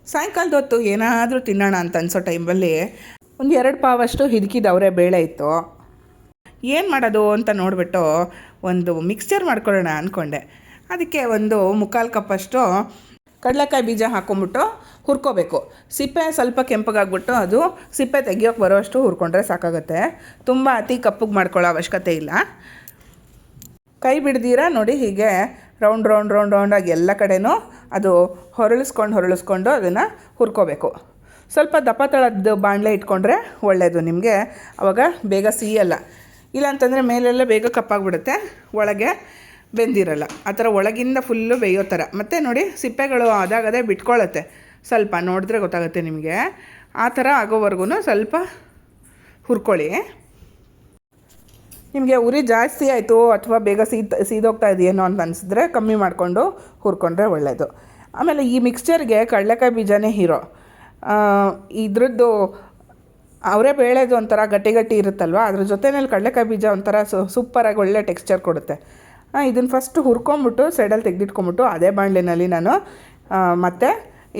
ಸಾಯಂಕಾಲದ ಹೊತ್ತು ಏನಾದರೂ ತಿನ್ನೋಣ ಅಂತ ಅನಿಸೋ ಟೈಮಲ್ಲಿ ಒಂದು 2 ಪಾವಷ್ಟು ಹಿದಕಿದವರೆ ಬೇಳೆ ಇತ್ತು. ಏನು ಮಾಡೋದು ಅಂತ ನೋಡಿಬಿಟ್ಟು ಒಂದು ಮಿಕ್ಸ್ಚರ್ ಮಾಡ್ಕೊಳ್ಳೋಣ ಅಂದ್ಕೊಂಡೆ. ಅದಕ್ಕೆ ಒಂದು 3/4 ಕಪ್ಪಷ್ಟು ಕಡಲೆಕಾಯಿ ಬೀಜ ಹಾಕ್ಕೊಂಬಿಟ್ಟು ಹುರ್ಕೋಬೇಕು. ಸಿಪ್ಪೆ ಸ್ವಲ್ಪ ಕೆಂಪಗಾಗ್ಬಿಟ್ಟು ಅದು ಸಿಪ್ಪೆ ತೆಗಿಯೋಕ್ಕೆ ಬರೋಷ್ಟು ಹುರ್ಕೊಂಡ್ರೆ ಸಾಕಾಗುತ್ತೆ. ತುಂಬ ಅತಿ ಕಪ್ಪಗೆ ಮಾಡ್ಕೊಳ್ಳೋ ಅವಶ್ಯಕತೆ ಇಲ್ಲ. ಕೈ ಬಿಡ್ದಿರ ನೋಡಿ ಹೀಗೆ ರೌಂಡಾಗಿ ಎಲ್ಲ ಕಡೆನೂ ಅದು ಹೊರಳಿಸ್ಕೊಂಡು ಅದನ್ನು ಹುರ್ಕೋಬೇಕು. ಸ್ವಲ್ಪ ದಪ್ಪ ತಳದ ಬಾಣಲೆ ಇಟ್ಕೊಂಡ್ರೆ ಒಳ್ಳೆಯದು ನಿಮಗೆ, ಆವಾಗ ಬೇಗ ಸಿಹಿಯಲ್ಲ. ಇಲ್ಲಾಂತಂದರೆ ಮೇಲೆಲ್ಲ ಬೇಗ ಕಪ್ಪಾಗಿಬಿಡುತ್ತೆ, ಒಳಗೆ ಬೆಂದಿರಲ್ಲ. ಆ ಥರ ಒಳಗಿಂದ ಫುಲ್ಲು ಬೇಯೋ ಥರ. ಮತ್ತು ನೋಡಿ ಸಿಪ್ಪೆಗಳು ಅದಾಗದೇ ಬಿಟ್ಕೊಳ್ಳುತ್ತೆ, ಸ್ವಲ್ಪ ನೋಡಿದ್ರೆ ಗೊತ್ತಾಗುತ್ತೆ ನಿಮಗೆ. ಆ ಥರ ಆಗೋವರೆಗೂ ಸ್ವಲ್ಪ ಹುರ್ಕೊಳ್ಳಿ. ನಿಮಗೆ ಉರಿ ಜಾಸ್ತಿ ಆಯಿತು ಅಥವಾ ಬೇಗ ಸೀದೋಗ್ತಾ ಇದೆಯೇನೋ ಅಂತ ಅನಿಸಿದ್ರೆ ಕಮ್ಮಿ ಮಾಡಿಕೊಂಡು ಹುರ್ಕೊಂಡ್ರೆ ಒಳ್ಳೆಯದು. ಆಮೇಲೆ ಈ ಮಿಕ್ಸ್ಚರ್ಗೆ ಕಡಲೆಕಾಯಿ ಬೀಜನೇ ಹೀರೋ. ಇದ್ರದ್ದು ಅವರೇ ಬೇಳೆದು ಒಂಥರ ಗಟ್ಟಿ ಇರುತ್ತಲ್ವ, ಅದ್ರ ಜೊತೆಯಲ್ಲಿ ಕಡಲೆಕಾಯಿ ಬೀಜ ಒಂಥರ ಸೂಪರಾಗಿ ಒಳ್ಳೆ ಟೆಕ್ಸ್ಚರ್ ಕೊಡುತ್ತೆ. ಇದನ್ನು ಫಸ್ಟ್ ಹುರ್ಕೊಂಬಿಟ್ಟು ಸೈಡಲ್ಲಿ ತೆಗೆದಿಟ್ಕೊಂಬಿಟ್ಟು ಅದೇ ಬಾಣಲೆನಲ್ಲಿ ನಾನು ಮತ್ತೆ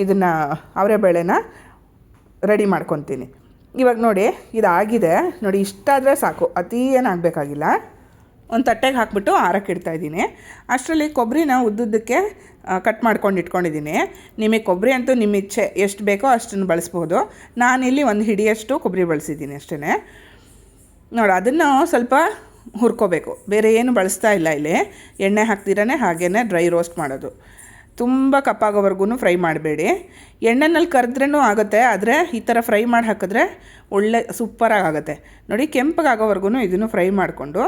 ಇದನ್ನು ಅವರೇ ಬೇಳೆನ ರೆಡಿ ಮಾಡ್ಕೊತೀನಿ. ಇವಾಗ ನೋಡಿ ಇದಾಗಿದೆ ನೋಡಿ, ಇಷ್ಟಾದರೆ ಸಾಕು, ಅತಿ ಏನಾಗಬೇಕಾಗಿಲ್ಲ. ಒಂದು ತಟ್ಟೆಗೆ ಹಾಕ್ಬಿಟ್ಟು ಆರಕ್ಕೆ ಇಡ್ತಾಯಿದ್ದೀನಿ. ಅಷ್ಟರಲ್ಲಿ ಕೊಬ್ಬರಿನ ಉದ್ದುದ್ದಕ್ಕೆ ಕಟ್ ಮಾಡ್ಕೊಂಡು ಇಟ್ಕೊಂಡಿದ್ದೀನಿ. ನಿಮಗೆ ಕೊಬ್ಬರಿ ಅಂತೂ ನಿಮ್ಮ ಇಚ್ಛೆ ಎಷ್ಟು ಬೇಕೋ ಅಷ್ಟನ್ನು ಬಳಸ್ಬೋದು. ನಾನಿಲ್ಲಿ ಒಂದು ಹಿಡಿಯಷ್ಟು ಕೊಬ್ಬರಿ ಬಳಸಿದ್ದೀನಿ ಅಷ್ಟೇ. ನೋಡಿ ಅದನ್ನು ಸ್ವಲ್ಪ ಹುರ್ಕೋಬೇಕು, ಬೇರೆ ಏನು ಬಳಸ್ತಾ ಇಲ್ಲ. ಇಲ್ಲಿ ಎಣ್ಣೆ ಹಾಕ್ದಿರೇ ಹಾಗೇ ಡ್ರೈ ರೋಸ್ಟ್ ಮಾಡೋದು. ತುಂಬ ಕಪ್ಪಾಗೋವರೆಗೂ ಫ್ರೈ ಮಾಡಬೇಡಿ. ಎಣ್ಣೆನಲ್ಲಿ ಕರೆದ್ರೂ ಆಗುತ್ತೆ, ಆದರೆ ಈ ಥರ ಫ್ರೈ ಮಾಡಿ ಹಾಕಿದ್ರೆ ಒಳ್ಳೆ ಸೂಪರಾಗಿ ಆಗುತ್ತೆ. ನೋಡಿ ಕೆಂಪಗಾಗೋವರೆಗೂ ಇದನ್ನು ಫ್ರೈ ಮಾಡಿಕೊಂಡು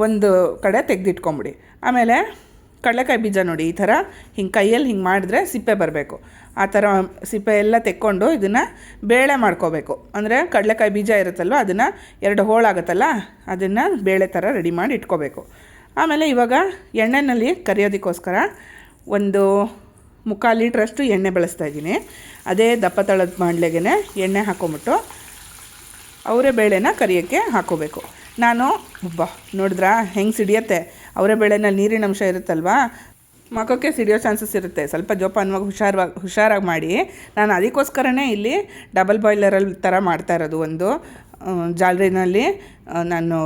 ಒಂದು ಕಡೆ ತೆಗೆದಿಟ್ಕೊಂಬಿಡಿ. ಆಮೇಲೆ ಕಡಲೆಕಾಯಿ ಬೀಜ ನೋಡಿ ಈ ಥರ ಹಿಂಗೆ ಕೈಯಲ್ಲಿ ಹಿಂಗೆ ಮಾಡಿದ್ರೆ ಸಿಪ್ಪೆ ಬರಬೇಕು. ಆ ಥರ ಸಿಪ್ಪೆ ಎಲ್ಲ ತೆಕ್ಕೊಂಡು ಇದನ್ನು ಬೇಳೆ ಮಾಡ್ಕೋಬೇಕು. ಅಂದರೆ ಕಡಲೆಕಾಯಿ ಬೀಜ ಇರುತ್ತಲ್ವ ಅದನ್ನು 2 ಹೋಳಾಗುತ್ತಲ್ಲ ಅದನ್ನು ಬೇಳೆ ಥರ ರೆಡಿ ಮಾಡಿ ಇಟ್ಕೋಬೇಕು. ಆಮೇಲೆ ಇವಾಗ ಎಣ್ಣೆಯಲ್ಲಿ ಕರಿಯೋದಕ್ಕೋಸ್ಕರ ಒಂದು 3/4 ಲೀಟ್ರಷ್ಟು ಎಣ್ಣೆ ಬಳಸ್ತಾ ಇದ್ದೀನಿ. ಅದೇ ದಪ್ಪ ತಳದ ಬಾಣಲೆಗೆ ಎಣ್ಣೆ ಹಾಕ್ಕೊಂಬಿಟ್ಟು ಅವರೇ ಬೇಳೆನ ಕರಿಯೋಕ್ಕೆ ಹಾಕ್ಕೋಬೇಕು. ನಾನು ನೋಡಿದ್ರಾ ಹೆಂಗೆ ಸಿಡಿಯತ್ತೆ, ಅವರೇ ಬೇಳೆನಲ್ಲಿ ನೀರಿನ ಅಂಶ ಇರುತ್ತಲ್ವ, ಮಖಕ್ಕೆ ಸಿಡಿಯೋ ಚಾನ್ಸಸ್ ಇರುತ್ತೆ. ಸ್ವಲ್ಪ ಜೋಪಾನವಾಗಿ ಹುಷಾರಾಗಿ ಮಾಡಿ. ನಾನು ಅದಕ್ಕೋಸ್ಕರನೇ ಇಲ್ಲಿ ಡಬಲ್ ಬಾಯ್ಲರಲ್ಲಿ ಥರ ಮಾಡ್ತಾ ಇರೋದು, ಒಂದು ಜಾಲರಿನಲ್ಲಿ ನಾನು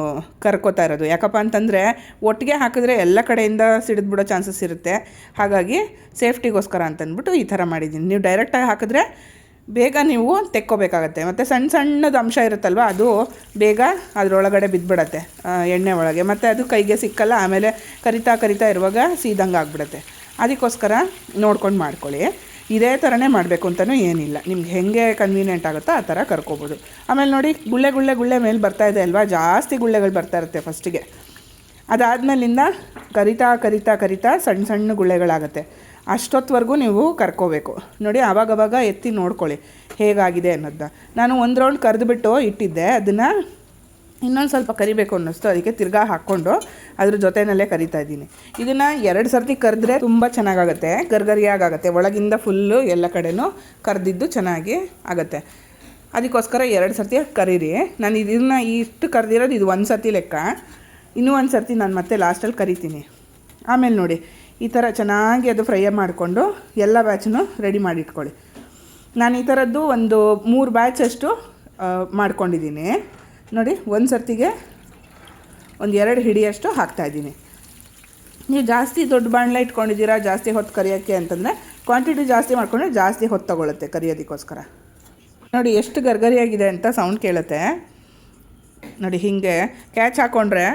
ಕರ್ಕೋತಾ ಇರೋದು. ಯಾಕಪ್ಪ ಅಂತಂದರೆ ಒಟ್ಟಿಗೆ ಹಾಕಿದ್ರೆ ಎಲ್ಲ ಕಡೆಯಿಂದ ಸಿಡಿದ್ಬಿಡೋ ಚಾನ್ಸಸ್ ಇರುತ್ತೆ. ಹಾಗಾಗಿ ಸೇಫ್ಟಿಗೋಸ್ಕರ ಅಂತಂದ್ಬಿಟ್ಟು ಈ ಥರ ಮಾಡಿದ್ದೀನಿ. ನೀವು ಡೈರೆಕ್ಟಾಗಿ ಹಾಕಿದ್ರೆ ಬೇಗ ನೀವು ತೆಕ್ಕೋಬೇಕಾಗತ್ತೆ. ಮತ್ತು ಸಣ್ಣದು ಅಂಶ ಇರುತ್ತಲ್ವ ಅದು ಬೇಗ ಅದರೊಳಗಡೆ ಬಿದ್ದುಬಿಡತ್ತೆ ಎಣ್ಣೆ ಒಳಗೆ, ಮತ್ತು ಅದು ಕೈಗೆ ಸಿಕ್ಕಲ್ಲ. ಆಮೇಲೆ ಕರಿತಾ ಇರುವಾಗ ಸೀದಂಗೆ ಆಗಿಬಿಡುತ್ತೆ. ಅದಕ್ಕೋಸ್ಕರ ನೋಡ್ಕೊಂಡು ಮಾಡ್ಕೊಳ್ಳಿ. ಇದೇ ಥರನೇ ಮಾಡಬೇಕು ಅಂತಲೂ ಏನಿಲ್ಲ, ನಿಮ್ಗೆ ಹೇಗೆ ಕನ್ವೀನಿಯೆಂಟ್ ಆಗುತ್ತೋ ಆ ಥರ ಕರ್ಕೋಬೋದು. ಆಮೇಲೆ ನೋಡಿ ಗುಳ್ಳೆ ಮೇಲೆ ಬರ್ತಾಯಿದೆ ಅಲ್ವಾ, ಜಾಸ್ತಿ ಗುಳ್ಳೆಗಳು ಬರ್ತಾ ಇರುತ್ತೆ ಫಸ್ಟಿಗೆ. ಅದಾದಮೇಲಿಂದ ಕರಿತಾ ಸಣ್ಣ ಗುಳ್ಳೆಗಳಾಗುತ್ತೆ. ಅಷ್ಟೊತ್ತವರೆಗೂ ನೀವು ಕರ್ಕೋಬೇಕು. ನೋಡಿ ಆವಾಗವಾಗ ಎತ್ತಿ ನೋಡ್ಕೊಳ್ಳಿ ಹೇಗಾಗಿದೆ ಅನ್ನೋದನ್ನ. ನಾನು ಒಂದು ರೌಂಡ್ ಕರೆದುಬಿಟ್ಟು ಇಟ್ಟಿದ್ದೆ, ಅದನ್ನು ಇನ್ನೊಂದು ಸ್ವಲ್ಪ ಕರಿಬೇಕು ಅನ್ನಿಸ್ತು, ಅದಕ್ಕೆ ತಿರ್ಗಾ ಹಾಕ್ಕೊಂಡು ಅದ್ರ ಜೊತೆಯಲ್ಲೇ ಕರಿತಾ ಇದ್ದೀನಿ. ಇದನ್ನು 2 ಸರ್ತಿ ಕರೆದ್ರೆ ತುಂಬ ಚೆನ್ನಾಗಾಗುತ್ತೆ, ಗರ್ಗರಿಯಾಗುತ್ತೆ. ಒಳಗಿಂದ ಫುಲ್ಲು ಎಲ್ಲ ಕಡೆನೂ ಕರೆದಿದ್ದು ಚೆನ್ನಾಗಿ ಆಗುತ್ತೆ. ಅದಕ್ಕೋಸ್ಕರ 2 ಸರ್ತಿ ಕರೀರಿ. ನಾನು ಇದನ್ನು ಇಷ್ಟು ಕರೆದಿರೋದು ಇದು 1 ಸರ್ತಿ ಲೆಕ್ಕ. ಇನ್ನೂ 1 ಸರ್ತಿ ನಾನು ಮತ್ತೆ ಲಾಸ್ಟಲ್ಲಿ ಕರಿತೀನಿ. ಆಮೇಲೆ ನೋಡಿ ಈ ಥರ ಚೆನ್ನಾಗಿ ಅದು ಫ್ರೈ ಮಾಡಿಕೊಂಡು ಎಲ್ಲ ಬ್ಯಾಚನ್ನು ರೆಡಿ ಮಾಡಿ ಇಟ್ಕೊಳ್ಳಿ. ನಾನು ಈ ಥರದ್ದು ಒಂದು 3 ಬ್ಯಾಚಷ್ಟು ಮಾಡ್ಕೊಂಡಿದ್ದೀನಿ. ನೋಡಿ 1 ಸರ್ತಿಗೆ ಒಂದು 2 ಹಿಡಿಯಷ್ಟು ಹಾಕ್ತಾಯಿದ್ದೀನಿ. ನೀವು ಜಾಸ್ತಿ ದೊಡ್ಡ ಬಾಣಲೆ ಇಟ್ಕೊಂಡಿದ್ದೀರಾ ಜಾಸ್ತಿ ಹೊತ್ತು ಕರಿಯೋಕ್ಕೆ ಅಂತಂದರೆ ಕ್ವಾಂಟಿಟಿ ಜಾಸ್ತಿ ಮಾಡಿಕೊಂಡ್ರೆ ಜಾಸ್ತಿ ಹೊತ್ತು ತೊಗೊಳುತ್ತೆ ಕರಿಯೋದಕ್ಕೋಸ್ಕರ. ನೋಡಿ ಎಷ್ಟು ಗರ್ಗರಿಯಾಗಿದೆ ಅಂತ ಸೌಂಡ್ ಕೇಳುತ್ತೆ ನೋಡಿ. ಹೀಗೆ ಕ್ಯಾಚ್ ಹಾಕ್ಕೊಂಡ್ರೆ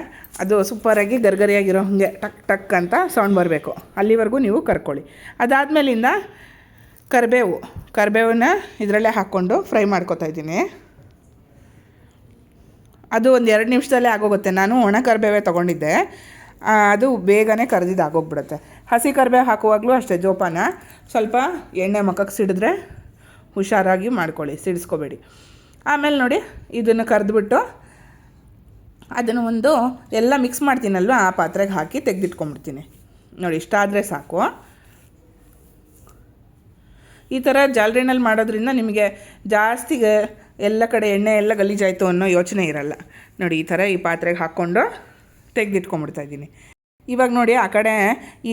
ಅದು ಸೂಪರಾಗಿ ಗರ್ಗರಿಯಾಗಿರೋ ಹಾಗೆ ಟಕ್ ಅಂತ ಸೌಂಡ್ ಬರಬೇಕು. ಅಲ್ಲಿವರೆಗೂ ನೀವು ಕರ್ಕೊಳ್ಳಿ. ಅದಾದಮೇಲಿಂದ ಕರಿಬೇವನ್ನ ಇದರಲ್ಲೇ ಹಾಕ್ಕೊಂಡು ಫ್ರೈ ಮಾಡ್ಕೊತಾ ಇದ್ದೀನಿ. ಅದು ಒಂದು 2 ನಿಮಿಷದಲ್ಲೇ ಆಗೋಗುತ್ತೆ. ನಾನು ಒಣ ಕರಿಬೇವೇ ತೊಗೊಂಡಿದ್ದೆ, ಅದು ಬೇಗನೆ ಕರೆದಿದ್ದು ಆಗೋಗ್ಬಿಡುತ್ತೆ. ಹಸಿ ಕರಿಬೇವು ಹಾಕುವಾಗಲೂ ಅಷ್ಟೇ ಜೋಪಾನ, ಸ್ವಲ್ಪ ಎಣ್ಣೆ ಮುಖಕ್ಕೆ ಸಿಡಿದ್ರೆ ಹುಷಾರಾಗಿ ಮಾಡ್ಕೊಳ್ಳಿ, ಸಿಡಿಸ್ಕೋಬೇಡಿ. ಆಮೇಲೆ ನೋಡಿ ಇದನ್ನು ಕರೆದ್ಬಿಟ್ಟು ಅದನ್ನು ಒಂದು ಎಲ್ಲ ಮಿಕ್ಸ್ ಮಾಡ್ತೀನಲ್ವ ಆ ಪಾತ್ರೆಗೆ ಹಾಕಿ ತೆಗೆದಿಟ್ಕೊಂಡ್ಬಿಡ್ತೀನಿ. ನೋಡಿ ಇಷ್ಟಾದರೆ ಸಾಕು. ಈ ಥರ ಜಾಲರಿನಲ್ಲಿ ಮಾಡೋದ್ರಿಂದ ನಿಮಗೆ ಜಾಸ್ತಿಗೆ ಎಲ್ಲ ಕಡೆ ಎಣ್ಣೆ ಎಲ್ಲ ಗಲೀಜಾಯಿತು ಅನ್ನೋ ಯೋಚನೆ ಇರಲ್ಲ. ನೋಡಿ ಈ ಥರ ಈ ಪಾತ್ರೆಗೆ ಹಾಕ್ಕೊಂಡು ತೆಗೆದಿಟ್ಕೊಂಡ್ಬಿಡ್ತಾ ಇದ್ದೀನಿ. ಇವಾಗ ನೋಡಿ ಆ ಕಡೆ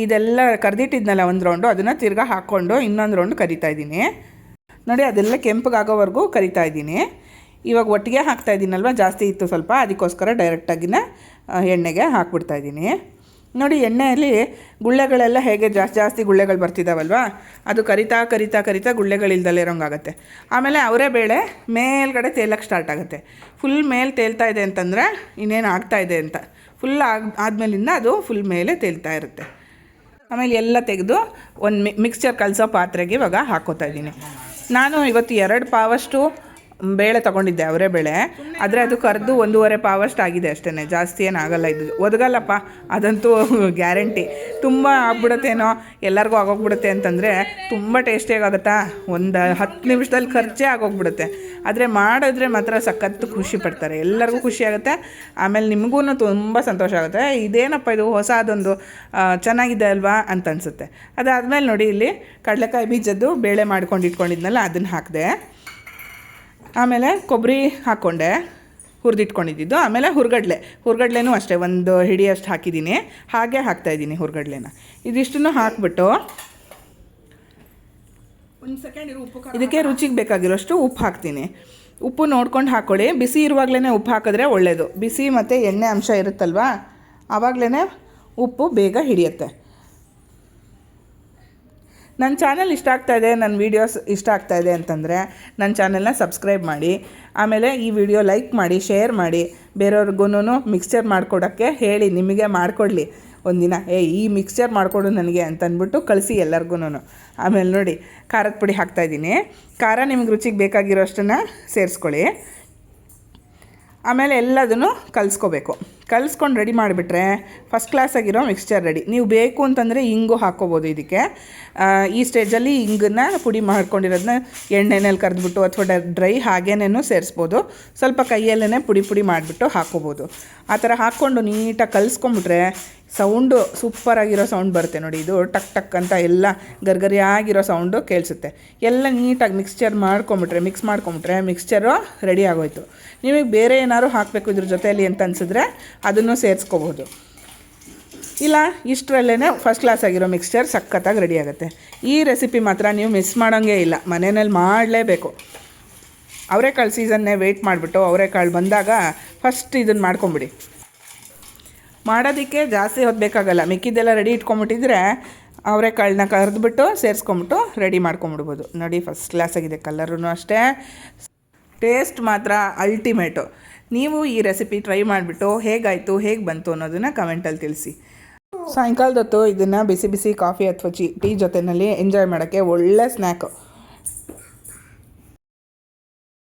ಇದೆಲ್ಲ ಕರೆದಿಟ್ಟಿದ್ನಲ್ಲ 1 ರೌಂಡು, ಅದನ್ನು ತಿರ್ಗಾ ಹಾಕ್ಕೊಂಡು ಇನ್ನೊಂದು ರೌಂಡ್ ಕರಿತಾ ಇದ್ದೀನಿ. ನೋಡಿ ಅದೆಲ್ಲ ಕೆಂಪಗಾಗೋವರೆಗೂ ಕರಿತಾ ಇದ್ದೀನಿ. ಇವಾಗ ಒಟ್ಟಿಗೆ ಹಾಕ್ತಾಯಿದ್ದೀನಲ್ವ, ಜಾಸ್ತಿ ಇತ್ತು ಸ್ವಲ್ಪ, ಅದಕ್ಕೋಸ್ಕರ ಡೈರೆಕ್ಟಾಗಿನೇ ಎಣ್ಣೆಗೆ ಹಾಕ್ಬಿಡ್ತಾಯಿದ್ದೀನಿ. ನೋಡಿ ಎಣ್ಣೆಯಲ್ಲಿ ಗುಳ್ಳೆಗಳೆಲ್ಲ ಹೇಗೆ ಜಾಸ್ತಿ ಗುಳ್ಳೆಗಳು ಬರ್ತಿದ್ದಾವಲ್ವ, ಅದು ಕರಿತಾ ಕರಿತಾ ಕರಿತಾ ಗುಳ್ಳೆಗಳಿಲ್ದಲೇ ಇರೋಂಗಾಗತ್ತೆ. ಆಮೇಲೆ ಅವರೇ ಬೇಳೆ ಮೇಲ್ಗಡೆ ತೇಲಕ್ಕೆ ಸ್ಟಾರ್ಟ್ ಆಗುತ್ತೆ. ಫುಲ್ ಮೇಲೆ ತೇಲ್ತಾ ಇದೆ ಅಂತಂದರೆ ಇನ್ನೇನು ಆಗ್ತಾಯಿದೆ ಅಂತ, ಫುಲ್ ಆದಮೇಲಿಂದ ಅದು ಫುಲ್ ಮೇಲೆ ತೇಲ್ತಾ ಇರುತ್ತೆ. ಆಮೇಲೆ ಎಲ್ಲ ತೆಗೆದು ಒಂದು ಮಿಕ್ಸ್ಚರ್ ಕಲಸೋ ಪಾತ್ರೆಗೆ ಇವಾಗ ಹಾಕ್ಕೋತಾ ಇದ್ದೀನಿ. ನಾನು ಇವತ್ತು 2 ಪಾವಷ್ಟು ಬೇಳೆ ತೊಗೊಂಡಿದ್ದೆ, ಅವರೇ ಬೇಳೆ, ಆದರೆ ಅದು ಕರೆದು 1.5 ಪಾವಷ್ಟು ಆಗಿದೆ ಅಷ್ಟೇ, ಜಾಸ್ತಿ ಏನಾಗಲ್ಲ. ಇದು ಒದಗಲ್ಲಪ್ಪ, ಅದಂತೂ ಗ್ಯಾರಂಟಿ. ತುಂಬ ಆಗ್ಬಿಡುತ್ತೇನೋ, ಎಲ್ಲರಿಗೂ ಆಗೋಗ್ಬಿಡುತ್ತೆ ಅಂತಂದರೆ ತುಂಬ ಟೇಸ್ಟಿಯಾಗುತ್ತಾ, ಒಂದು 10 ನಿಮಿಷದಲ್ಲಿ ಖರ್ಚೇ ಆಗೋಗ್ಬಿಡುತ್ತೆ. ಆದರೆ ಮಾಡಿದ್ರೆ ಮಾತ್ರ ಸಖತ್ತು ಖುಷಿ ಪಡ್ತಾರೆ, ಎಲ್ಲರಿಗೂ ಖುಷಿ ಆಗುತ್ತೆ. ಆಮೇಲೆ ನಿಮಗೂ ತುಂಬ ಸಂತೋಷ ಆಗುತ್ತೆ, ಇದೇನಪ್ಪ ಇದು ಹೊಸ ಅದೊಂದು ಚೆನ್ನಾಗಿದೆ ಅಲ್ವಾ ಅಂತ ಅನಿಸುತ್ತೆ. ಅದಾದಮೇಲೆ ನೋಡಿ ಇಲ್ಲಿ ಕಡಲೆಕಾಯಿ ಬೀಜದ್ದು ಬೇಳೆ ಮಾಡ್ಕೊಂಡು ಇಟ್ಕೊಂಡಿದ್ನಲ್ಲ ಅದನ್ನು ಹಾಕಿದೆ. ಆಮೇಲೆ ಕೊಬ್ಬರಿ ಹಾಕ್ಕೊಂಡೆ, ಹುರಿದಿಟ್ಕೊಂಡಿದ್ದು. ಆಮೇಲೆ ಹುರ್ಗಡ್ಲೆನೂ ಅಷ್ಟೇ ಒಂದು ಹಿಡಿಯಷ್ಟು ಹಾಕಿದ್ದೀನಿ, ಹಾಗೆ ಹಾಕ್ತಾಯಿದ್ದೀನಿ ಹುರ್ಗಡ್ಲೆನ. ಇದಿಷ್ಟನ್ನು ಹಾಕ್ಬಿಟ್ಟು ಒಂದು ಸೆಕೆಂಡ್ ಇದಕ್ಕೆ ರುಚಿಗೆ ಬೇಕಾಗಿರೋಷ್ಟು ಉಪ್ಪು ಹಾಕ್ತೀನಿ. ಉಪ್ಪು ನೋಡ್ಕೊಂಡು ಹಾಕ್ಕೊಳ್ಳಿ, ಬಿಸಿ ಇರುವಾಗಲೇ ಉಪ್ಪು ಹಾಕಿದ್ರೆ ಒಳ್ಳೆಯದು. ಬಿಸಿ ಮತ್ತು ಎಣ್ಣೆ ಅಂಶ ಇರುತ್ತಲ್ವ, ಆವಾಗಲೇ ಉಪ್ಪು ಬೇಗ ಹಿಡಿಯುತ್ತೆ. ನನ್ನ ಚಾನಲ್ ಇಷ್ಟ ಆಗ್ತಾಯಿದೆ, ನನ್ನ ವೀಡಿಯೋಸ್ ಇಷ್ಟ ಆಗ್ತಾಯಿದೆ ಅಂತಂದರೆ ನನ್ನ ಚಾನಲ್ನ ಸಬ್ಸ್ಕ್ರೈಬ್ ಮಾಡಿ. ಆಮೇಲೆ ಈ ವಿಡಿಯೋ ಲೈಕ್ ಮಾಡಿ, ಶೇರ್ ಮಾಡಿ, ಬೇರೆಯವ್ರಿಗೂ ಮಿಕ್ಸ್ಚರ್ ಮಾಡಿಕೊಡೋಕ್ಕೆ ಹೇಳಿ, ನಿಮಗೆ ಮಾಡಿಕೊಡ್ಲಿ ಒಂದಿನ, ಈ ಮಿಕ್ಸ್ಚರ್ ಮಾಡಿಕೊಡು ನನಗೆ ಅಂತ ಅಂದ್ಬಿಟ್ಟು ಕಳಿಸಿ ಎಲ್ಲರಿಗೂ. ಆಮೇಲೆ ನೋಡಿ ಖಾರದ ಪುಡಿ ಹಾಕ್ತಾಯಿದ್ದೀನಿ. ಖಾರ ನಿಮ್ಗೆ ರುಚಿಗೆ ಬೇಕಾಗಿರೋ ಅಷ್ಟನ್ನು ಸೇರಿಸ್ಕೊಳ್ಳಿ. ಆಮೇಲೆ ಎಲ್ಲದನ್ನು ಕಲಿಸ್ಕೊಂಡು ರೆಡಿ ಮಾಡಿಬಿಟ್ರೆ ಫಸ್ಟ್ ಕ್ಲಾಸಾಗಿರೋ ಮಿಕ್ಸ್ಚರ್ ರೆಡಿ. ನೀವು ಬೇಕು ಅಂತಂದರೆ ಇಂಗು ಹಾಕ್ಕೋಬೋದು ಇದಕ್ಕೆ. ಈ ಸ್ಟೇಜಲ್ಲಿ ಇಂಗನ್ನು ಪುಡಿ ಮಾಡ್ಕೊಂಡಿರೋದನ್ನ ಎಣ್ಣೆನಲ್ಲಿ ಕರೆದ್ಬಿಟ್ಟು ಅಥವಾ ಡ್ರೈ ಹಾಗೇನೇನು ಸೇರಿಸ್ಬೋದು. ಸ್ವಲ್ಪ ಕೈಯಲ್ಲೇ ಪುಡಿ ಮಾಡಿಬಿಟ್ಟು ಹಾಕ್ಕೋಬೋದು. ಆ ಥರ ಹಾಕ್ಕೊಂಡು ನೀಟಾಗಿ ಕಲಿಸ್ಕೊಂಬಿಟ್ರೆ ಸೌಂಡು ಸೂಪರಾಗಿರೋ ಸೌಂಡ್ ಬರುತ್ತೆ ನೋಡಿ. ಇದು ಟಕ್ ಟಕ್ ಅಂತ ಎಲ್ಲ ಗರ್ಗರಿಯಾಗಿರೋ ಸೌಂಡು ಕೇಳಿಸುತ್ತೆ. ಎಲ್ಲ ನೀಟಾಗಿ ಮಿಕ್ಸ್ ಮಾಡ್ಕೊಂಬಿಟ್ರೆ ಮಿಕ್ಸ್ಚರು ರೆಡಿ ಆಗೋಯ್ತು. ನಿಮಗೆ ಬೇರೆ ಏನಾದ್ರು ಹಾಕಬೇಕು ಇದ್ರ ಜೊತೆಯಲ್ಲಿ ಅಂತ ಅನಿಸಿದ್ರೆ ಅದನ್ನು ಸೇರಿಸ್ಕೋಬೋದು. ಇಲ್ಲ ಇಷ್ಟರಲ್ಲೇ ಫಸ್ಟ್ ಕ್ಲಾಸ್ ಆಗಿರೋ ಮಿಕ್ಸ್ಚರ್ ಸಖತ್ತಾಗಿ ರೆಡಿ ಆಗುತ್ತೆ. ಈ ರೆಸಿಪಿ ಮಾತ್ರ ನೀವು ಮಿಸ್ ಮಾಡೋಂಗೇ ಇಲ್ಲ, ಮನೆಯಲ್ಲಿ ಮಾಡಲೇಬೇಕು. ಅವರೆಕಾಳು ಸೀಸನ್ನೇ ವೆಯ್ಟ್ ಮಾಡಿಬಿಟ್ಟು ಅವರೆಕಾಳು ಬಂದಾಗ ಫಸ್ಟ್ ಇದನ್ನು ಮಾಡ್ಕೊಂಬಿಡಿ. ಮಾಡೋದಕ್ಕೆ ಜಾಸ್ತಿ ಹೊತ್ತು ಬೇಕಾಗಲ್ಲ, ಮಿಕ್ಕಿದ್ದೆಲ್ಲ ರೆಡಿ ಇಟ್ಕೊಂಬಿಟ್ಟಿದ್ರೆ ಅವರೆಕಾಳನ್ನ ಕರೆದ್ಬಿಟ್ಟು ಸೇರಿಸ್ಕೊಂಬಿಟ್ಟು ರೆಡಿ ಮಾಡ್ಕೊಂಬಿಡ್ಬೋದು. ನೋಡಿ ಫಸ್ಟ್ ಕ್ಲಾಸ್ ಆಗಿದೆ, ಕಲರೂ ಅಷ್ಟೇ, ಟೇಸ್ಟ್ ಮಾತ್ರ ಅಲ್ಟಿಮೇಟು. ನೀವು ಈ ರೆಸಿಪಿ ಟ್ರೈ ಮಾಡಿಬಿಟ್ಟು ಹೇಗಾಯಿತು, ಹೇಗೆ ಬಂತು ಅನ್ನೋದನ್ನು ಕಮೆಂಟಲ್ಲಿ ತಿಳಿಸಿ. ಸಾಯಂಕಾಲದ ಹೊತ್ತು ಇದನ್ನು ಬಿಸಿ ಬಿಸಿ ಕಾಫಿ ಅಥವಾ ಟೀ ಜೊತೆಯಲ್ಲಿ ಎಂಜಾಯ್ ಮಾಡೋಕ್ಕೆ ಒಳ್ಳೆ ಸ್ನ್ಯಾಕು.